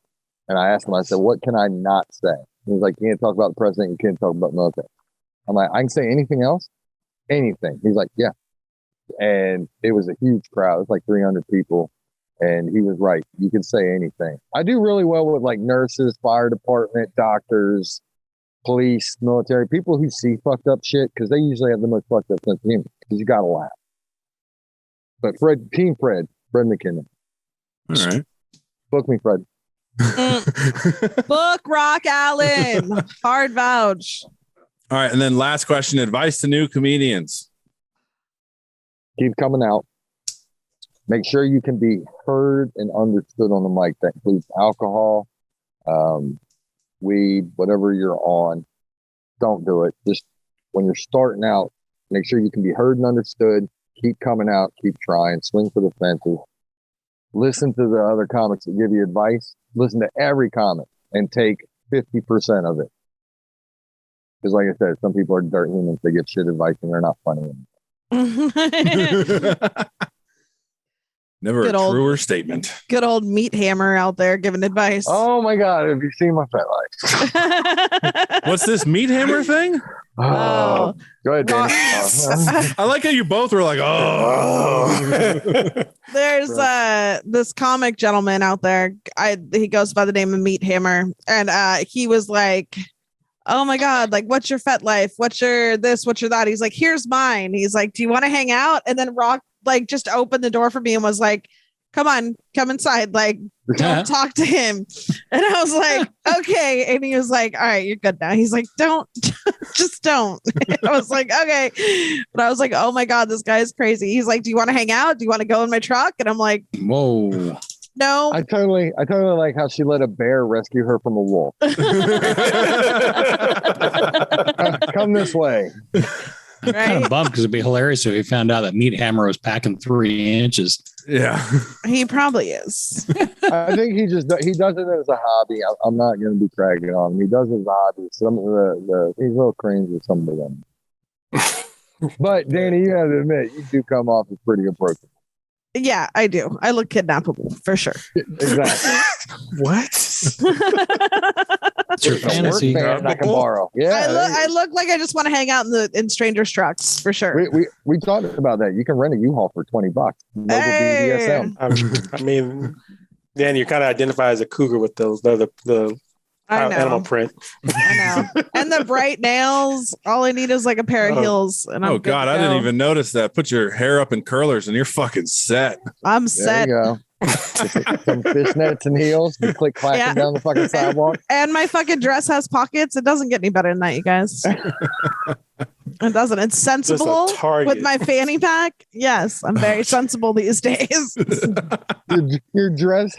And I asked him, I said, what can I not say? He was like, you can't talk about the president. You can't talk about military. I'm like, I can say anything else? Anything. He's like, yeah. And it was a huge crowd. It was like 300 people. And he was right. You can say anything. I do really well with like nurses, fire department, doctors, police, military, people who see fucked up shit because they usually have the most fucked up sense of humor because you got to laugh. But Team Fred McKinnon.
All right.
Book me, Fred.
Book Rock Allen. Hard vouch.
All right. And then last question, advice to new comedians.
Keep coming out. Make sure you can be heard and understood on the mic. That includes alcohol, weed, whatever you're on. Don't do it. Just when you're starting out, make sure you can be heard and understood. Keep coming out. Keep trying. Swing for the fences. Listen to the other comics that give you advice. Listen to every comic and take 50% of it. Because like I said, some people are dirt humans. They give shit advice and they're not funny.
Never
Good
a
old-
truer statement.
Good old meat hammer out there giving advice.
Oh my God, have you seen my fat life?
What's this meat hammer thing?
Oh, go ahead, Danny.
I like how you both were like, oh.
There's this comic gentleman out there. He goes by the name of Meat Hammer, and he was like, "Oh my God, like, what's your fet life? What's your this? What's your that?" He's like, "Here's mine." He's like, "Do you want to hang out?" And then Rock like just opened the door for me and was like, "Come on, come inside. Like, don't talk to him." And I was like, "Okay." And he was like, "All right, you're good now." He's like, "Don't, just don't." I was like, "Okay." But I was like, "Oh my God, this guy is crazy." He's like, "Do you want to hang out? Do you want to go in my truck?" And I'm like,
Whoa.
"No."
I totally like how she let a bear rescue her from a wolf. Come this way.
I'm kind
Right?
of bummed because it'd be hilarious if he found out that Meat Hammer was packing 3 inches.
Yeah.
He probably is.
I think he does it as a hobby. I'm not going to be cragging on him. He does it as a hobby. Some of he's a little cringe with some of them. But Danny, you have to admit, you do come off as pretty approachable.
Yeah, I do. I look kidnappable for sure.
Exactly.
What?
It's your fantasy.
A work band I can borrow. Yeah.
I look like I just want to hang out in strangers' trucks for sure.
We talked about that. You can rent a U-Haul for $20. Local
Hey.
BDSM.
I mean, Dan, you kind of identify as a cougar with those the
I know.
animal print.
I know. And the bright nails. All I need is like a pair of heels. And I'm
Oh
good to
God, I didn't
go.
even notice that. Put your hair up in curlers and you're fucking set.
I'm
There
set.
you go. Some fishnets and heels. You click clacking
Yeah.
down the fucking sidewalk.
And my fucking dress has pockets. It doesn't get any better than that, you guys. It doesn't. It's sensible
Just a target.
with my fanny pack. Yes, I'm very sensible these days.
Your dress,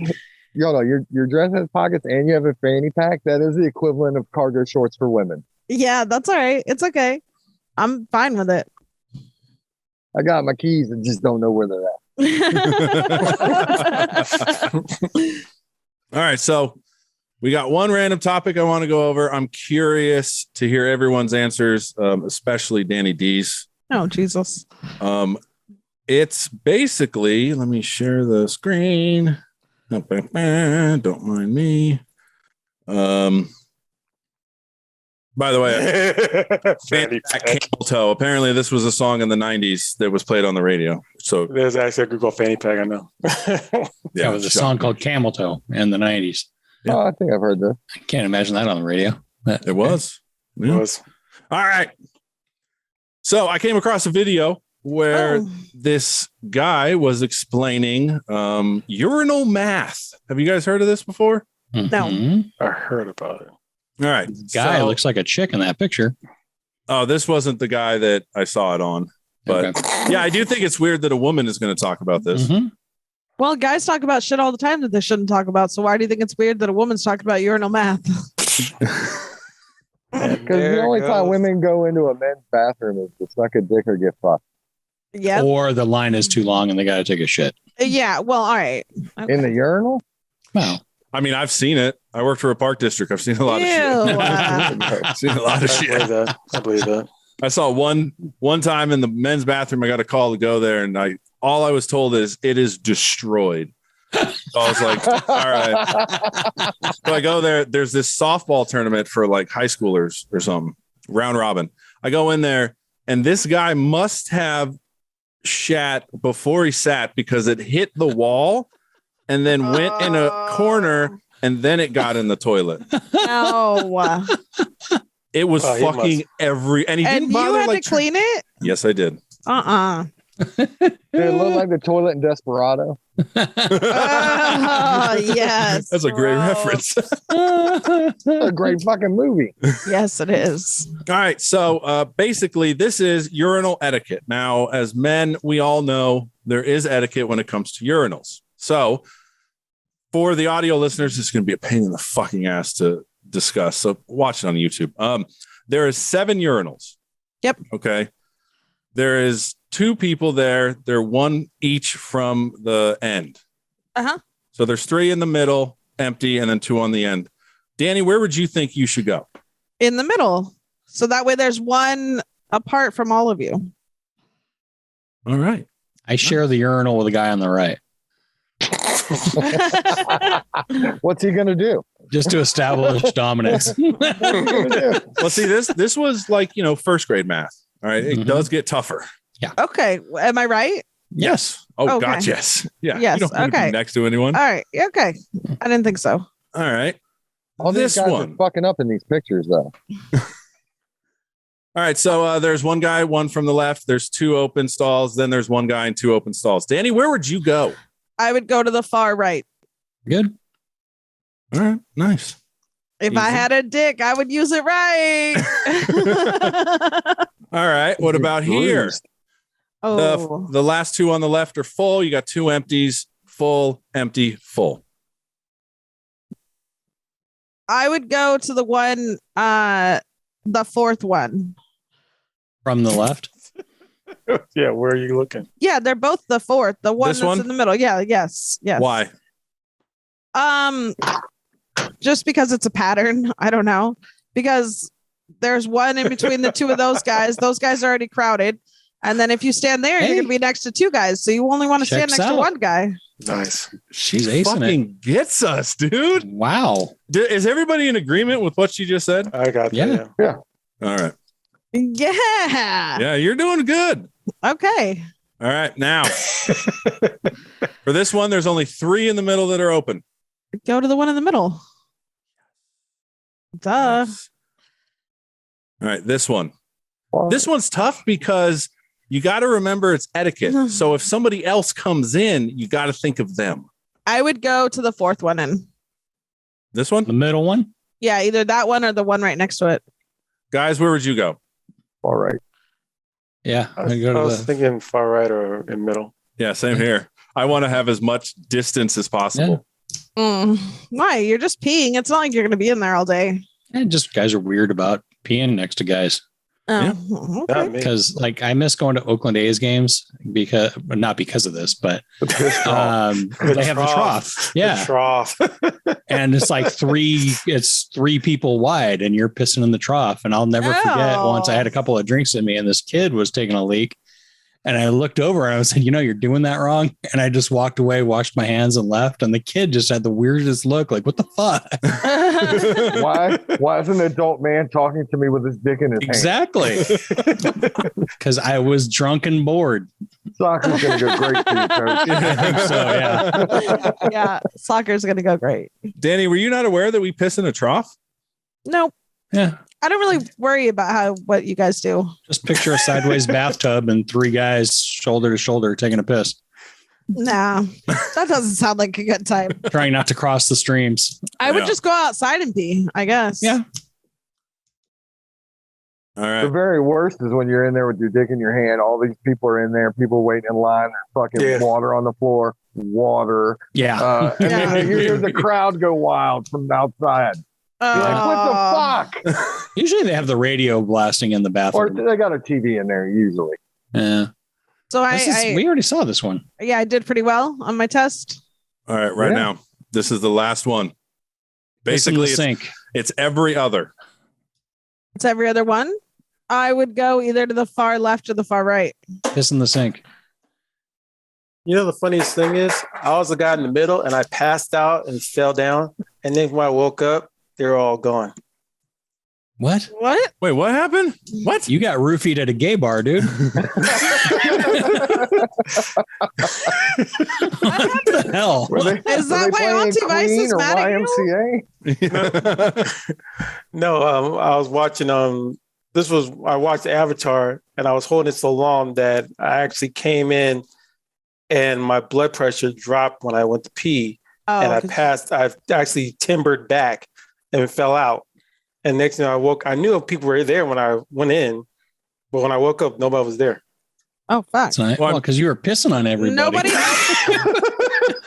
your dress has pockets and you have a fanny pack. That is the equivalent of cargo shorts for women.
Yeah, that's all right. It's okay. I'm fine with it.
I got my keys and just don't know where they're at.
All right, so we got one random topic I want to go over. I'm curious to hear everyone's answers, especially Danny D's.
Oh, Jesus.
It's basically, let me share the screen. Don't mind me. By the way,
Fanny
Back
pack.
Camel Toe. Apparently, this was a song in the 90s that was played on the radio. So,
There's actually a group called fanny pack. I know.
Yeah, it was a song called Camel Toe in the 90s.
Yeah.
Oh, I think I've heard that.
I can't imagine that on the radio. But
It was. Yeah.
Was
All right. So I came across a video where
Oh.
this guy was explaining urinal math. Have you guys heard of this before?
Mhm.
I heard about it.
All right.
Guy
So-
looks like a chick in that picture.
Oh, this wasn't the guy that I saw it on. But
Okay.
yeah, I do think it's weird that a woman is going to talk about this.
Mhm.
Well, guys talk about shit all the time that they shouldn't talk about. So why do you think it's weird that a woman's talking about urinal math?
And
Because
there
the only time
goes-
women go into a men's bathroom is to suck a dick or get fucked.
Yep.
Or the line is too long and they got to take a shit.
Yeah. Well, all right. Okay.
In the urinal?
Well,
I mean, I've seen it. I worked for a park district. I've seen a lot of shit. I've seen a lot of
I
shit.
believe that. I believe that.
I saw one time in the men's bathroom. I got a call to go there, and all I was told is it is destroyed. So I was like, all right. So I go there. There's this softball tournament for like high schoolers or something, round robin. I go in there, and this guy must have shat before he sat because it hit the wall and then went in a corner, and then it got in the toilet.
No.
It was
Oh, he
fucking
must.
and he didn't
And you
bother
had
like
to clean it?
Yes, I did.
Did it look like the toilet in Desperado?
Oh, yes.
That's a great
Gross.
reference.
A great fucking movie.
Yes, it is.
All right. So basically, this is urinal etiquette. Now, as men, we all know there is etiquette when it comes to urinals. So for the audio listeners, it's going to be a pain in the fucking ass to discuss. So watch it on YouTube. There is 7 urinals.
Yep.
Okay. There is 2 people there. They're one each from the end.
Uh-huh.
So there's 3 in the middle, empty, and then 2 on the end. Danny, where would you think you should go?
In the middle. So that way there's one apart from all of you.
All right.
I share the urinal with the guy on the right
What's he gonna do?
just to establish dominance.
Well, see, this was like, first grade math. All right. It
Mhm.
does get tougher.
Okay. Am I right?
Yes. Oh,
Okay.
God, yes. Yeah.
Yes,
You don't want to
okay.
be next to anyone.
All right. Okay. I didn't think so.
All right.
All these
This
guys
one.
are fucking up in these pictures, though.
All right. So there's one guy, one from the left. There's 2 open stalls. Then there's one guy and 2 open stalls. Danny, where would you go?
I would go to the far right.
Good.
All right. Nice.
If I
Easy.
had a dick, I would use it right.
All right. What about here?
Bruised.
Oh,
The last 2 on the left are full. You got 2 empties, full, empty, full.
I would go to the one, the fourth one.
From the left.
Yeah, where are you looking?
Yeah, they're both the fourth. The one
This
that's
one?
in the middle. Yeah. Yes. Yes.
Why?
Just because it's a pattern. I don't know. Because there's one in between the 2 of those guys. Those guys are already crowded. And then if you stand there, you're
Hey.
going to be next to 2 guys. So you only want to stand
Checks
next to
out.
one guy.
Nice.
She's acing
Fucking gets us, dude.
it. Wow.
Is everybody in agreement with what she just said?
I got
Yeah.
that.
All right.
Yeah.
Yeah, you're doing good.
Okay.
All right. Now, for this one, there's only 3 in the middle that are open.
Go to the one in the middle. Duh.
All right. This one. This one's tough because you got to remember it's etiquette. So if somebody else comes in, you got to think of them.
I would go to the fourth one in.
This one?
The middle one.
Yeah, either that one or the one right next to it.
Guys, where would you go?
All right.
Yeah.
I
I go to
was
the,
thinking far right or in middle.
Yeah, same here. I want to have as much distance as possible.
Why? You're just peeing. It's not like you're going to be in there all day.
and just guys are weird about peeing next to guys.
Yeah.
Oh,
Not
okay.
me.
Because like I miss going to Oakland A's games because not because of this, but they have the trough.
The
Yeah.
trough.
And it's like it's 3 people wide and you're pissing in the trough. And I'll never forget
Oh.
once I had a couple of drinks in me and this kid was taking a leak. And I looked over and I said, you're doing that wrong. And I just walked away, washed my hands and left. And the kid just had the weirdest look like, what the fuck?
Why is an adult man talking to me with his dick in his hand?
Exactly. Because I was drunk and bored.
Soccer's gonna go great for you, coach.
So, yeah.
Yeah, soccer's going to go great.
Danny, were you not aware that we piss in a trough?
Nope.
Yeah.
I don't really worry about what you guys do.
Just picture a sideways bathtub and 3 guys shoulder to shoulder taking a piss,
Nah, that doesn't sound like a good time.
trying not to cross the streams.
I would
Yeah.
just go outside and pee, I guess.
Yeah.
All
The
right.
very worst is when you're in there with your dick in your hand. All these people are in there. People waiting in line. There's fucking
Yeah.
water on the floor. Water.
Yeah.
And
Yeah.
then you hear the crowd go wild from outside. You're like, what the fuck?
Usually they have the radio blasting in the
Or
bathroom.
they got a TV in there usually.
Yeah.
So
we already saw this one.
I did pretty well on my test.
All right, now. This is the last one. Basically, it's every other.
It's every other one. I would go either to the far left or the far right.
Piss in the sink.
You know, the funniest thing is I was the guy in the middle and I passed out and fell down. And then when I woke up, they're all gone.
What?
Wait, what happened? What?
You got roofied at a gay bar, dude. What the hell?
Is that why Auntie Vice is mad at
YMCA?
No, I was watching I watched Avatar and I was holding it so long that I actually came in and my blood pressure dropped when I went to pee. And I actually timbered back and fell out. And next thing I woke, I knew people were there when I went in, but when I woke up, nobody was there.
Oh, fuck.
Well, because you were pissing on everybody.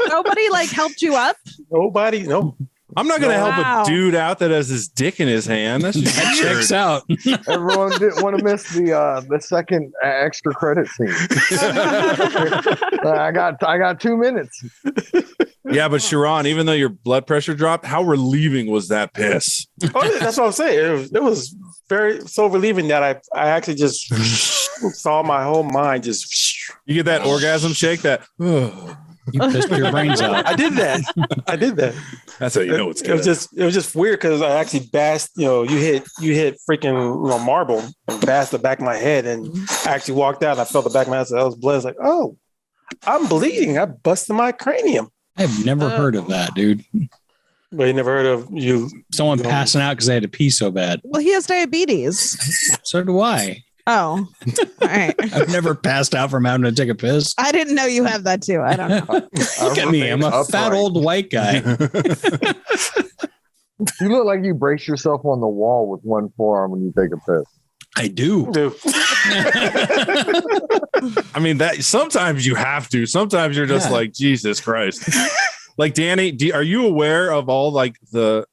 Nobody like helped you up?
Nobody, no.
I'm not going to help a dude out that has his dick in his hand. That's just
that checks out.
Everyone didn't want to miss the second extra credit scene. I got 2 minutes.
Yeah, but Sharon, even though your blood pressure dropped, how relieving was that piss?
Oh, that's what I'm saying. It was so relieving that I actually just saw my whole mind just.
You get that orgasm shake that.
You pissed your brains out.
I did that.
That's how you know it's good.
It was just weird because I actually bashed. You hit freaking marble and bashed the back of my head, and I actually walked out. And I felt the back of my head. So I was blood. I was like, oh, I'm bleeding. I busted my cranium.
I've never heard of that, dude.
But you never heard of
someone passing out because they had to pee so bad.
Well, he has diabetes.
So do I.
Oh, all right.
I've never passed out from having to take a piss.
I didn't know you have that too. I don't know.
Look at me. I'm a fat old white guy.
You look like you brace yourself on the wall with one forearm when you take a piss.
I do.
I mean, that sometimes you have to. Sometimes you're just like, Jesus Christ. Like, Danny, are you aware of all like the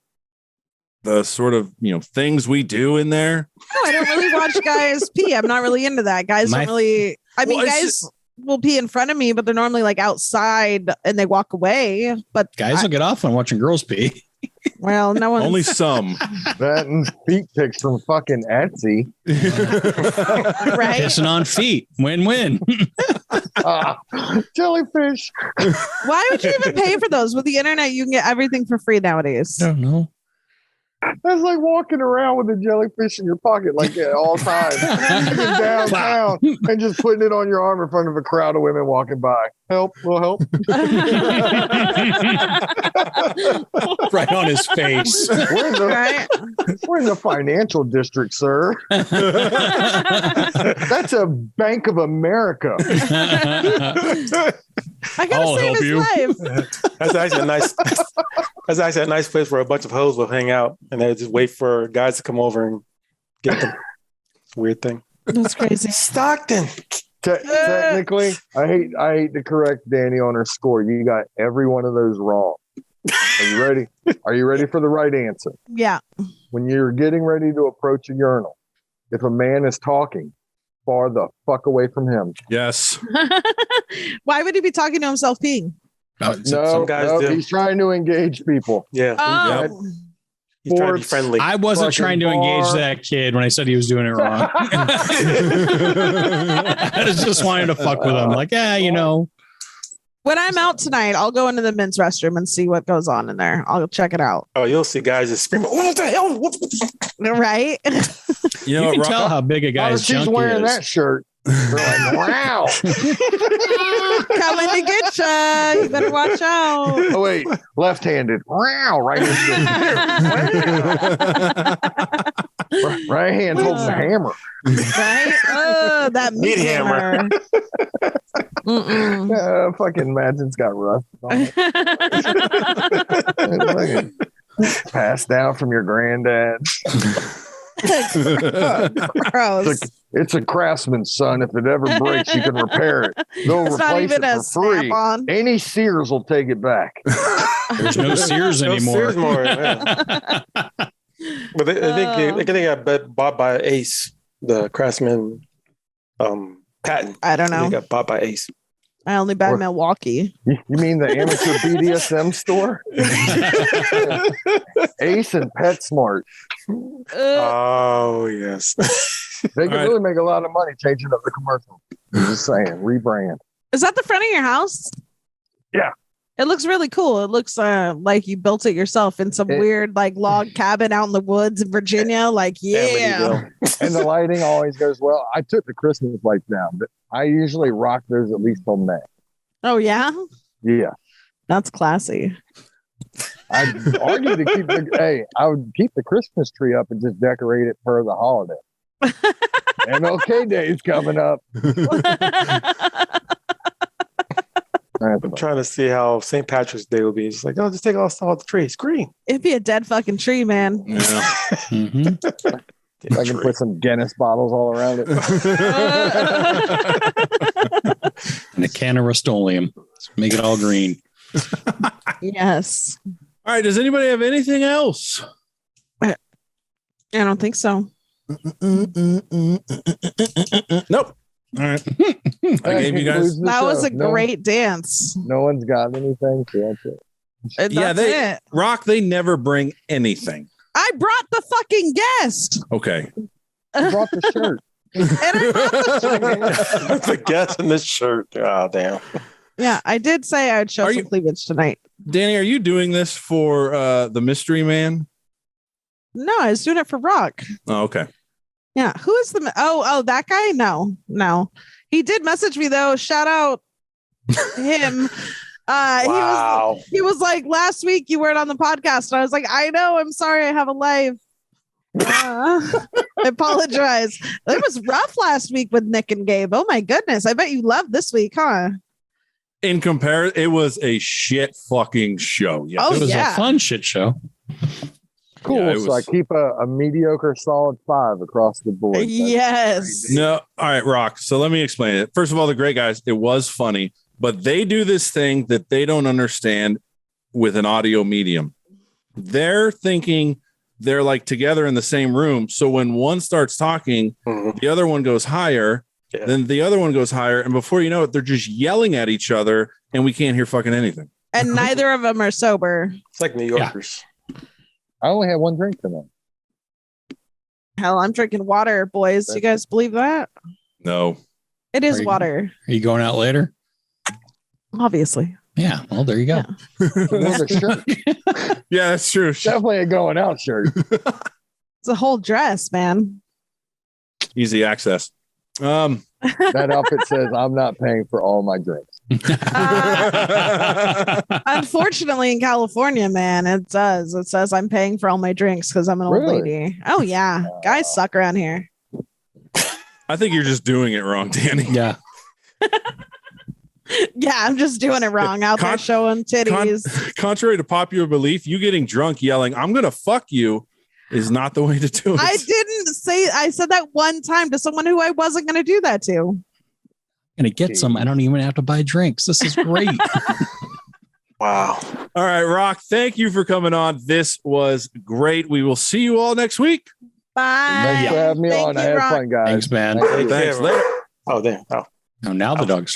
sort of things we do in there?
No, I don't really watch guys pee. I'm not really into that. Guys don't really. I mean, guys will pee in front of me, but they're normally like outside and they walk away. But
guys will get off on watching girls pee.
Well, no one.
Only some.
That and feet pics from fucking Etsy.
Right?
Kissing on feet. Win-win.
Jellyfish.
Why would you even pay for those? With the internet, you can get everything for free nowadays.
I don't know.
That's like walking around with a jellyfish in your pocket like at all times. Downtown and just putting it on your arm in front of a crowd of women walking by. Help, will help.
Right on his face.
We're in the financial district, sir. That's a Bank of America.
I gotta save his life.
That's actually a nice place where a bunch of hoes will hang out and they just wait for guys to come over and get them. It's a weird thing.
That's crazy.
Stockton.
Technically, I hate to correct Danny on her score. You got every one of those wrong. Are you ready? Are you ready for the right answer?
Yeah.
When you're getting ready to approach a urinal, if a man is talking, far the fuck away from him.
Yes.
Why would he be talking to himself peeing?
Some guys do.
He's trying to engage people.
Yeah.
Oh.
Yep. He's trying to be friendly.
I wasn't trying to engage that kid when I said he was doing it wrong. I was just wanting to fuck with him. Like,
When I'm out tonight, I'll go into the men's restroom and see what goes on in there. I'll check it out.
Oh, you'll see guys just screaming, what the hell?
Right?
You can tell how big a guy's junk is.
She's wearing that shirt. They're like, wow.
Coming to get ya. You better watch out.
Oh, wait. Left-handed. Wow. Right hand holds the hammer.
Right? Oh, that meat hammer.
Fucking Madsen's got rust on it. Passed down from your granddad.
Gross.
It's a Craftsman's, son. If it ever breaks, you can repair it. They'll replace it for free. Any Sears will take it back.
There's no Sears anymore.
Yeah. But they got bought by Ace, the Craftsman Patent.
I don't
They
know.
got bought by Ace.
I only buy
Or-
Milwaukee.
You mean the amateur BDSM store? Ace and PetSmart.
Oh yes.
They could
All right.
really make a lot of money changing up the commercial. I'm just saying, rebrand.
Is that the front of your house?
Yeah.
It looks really cool. It looks like you built it yourself in some weird like log cabin out in the woods in Virginia. Like, yeah.
Amityville.
And the lighting always goes well. I took the Christmas lights down, but I usually rock those at least till May.
Oh, yeah.
Yeah.
That's classy.
I'd argue to keep I would keep the Christmas tree up and just decorate it for the holiday. MLK Day is coming up.
I'm trying to see how St. Patrick's Day will be. It's like, oh, just take off all the tree. It's green.
It'd be a dead fucking tree, man.
Yeah.
Mhm.
I can put some Guinness bottles all around it.
And a can of Rust-Oleum. Make it all green.
Yes.
All right. Does anybody have anything else?
I don't think so.
Nope. All right. I gave you guys.
That was a great dance.
No one's got anything. So that's it.
Yeah,
That's it.
Rock, they never bring anything.
I brought the fucking guest.
Okay.
You brought the shirt.
And I brought the
The guest in this shirt. Oh, damn.
Yeah, I did say I'd show
Are
some
you-
cleavage tonight.
Danny, are you doing this for the mystery man?
No, I was doing it for Rock.
Oh, okay.
Yeah. Who is the oh, that guy? No. He did message me though. Shout out him.
Wow.
He was like, last week you weren't on the podcast. And I was like, I know, I'm sorry, I have a life. I apologize. It was rough last week with Nick and Gabe. Oh my goodness. I bet you loved this week, huh?
In comparison, it was a shit fucking show. Yeah.
Oh,
It was
yeah.
a fun shit show.
Cool.
Yeah, it
so I
was-
keep a mediocre solid 5 across the board. That's
Yes.
No. All right, Rock. So let me explain it. First of all, the great guys, it was funny, but they do this thing that they don't understand with an audio medium. They're thinking they're like together in the same room. So when one starts talking,
Mhm.
the other one goes higher,
Yeah.
then the other one goes higher. And before you know it, they're just yelling at each other and we can't hear fucking anything.
And neither of them are sober.
It's like New Yorkers.
I only had one drink tonight.
Hell, I'm drinking water, boys. You guys believe that?
No.
It is
Are you-
water,
Are you going out later?
obviously.
Yeah. Well, there you go.
Another shirt.
Yeah, that's true.
Definitely a going out shirt.
It's a whole dress, man.
Easy access.
That outfit says I'm not paying for all my drinks.
Unfortunately, in California, man, it does. It says I'm paying for all my drinks because I'm an old
Really?
lady. Oh, yeah. Guys suck around here.
I think you're just doing it wrong, Danny.
Yeah.
Yeah, I'm just doing it wrong out there
Con-
showing titties.
Contrary to popular belief, you getting drunk yelling, I'm going to fuck you is not the way to do it.
I didn't say, I said that one time to someone who I wasn't going to do that to.
Gonna get some. I don't even have to buy drinks. This is great.
Wow.
All right, Rock, thank you for coming on. This was great. We will see you all next week.
Bye.
Thanks for having me
Thank
on. I
you,
had
Rock.
fun, guys.
Thanks, man.
Thank you.
Thanks.
care,
Later.
Oh, damn. Oh.
Oh, now the dog's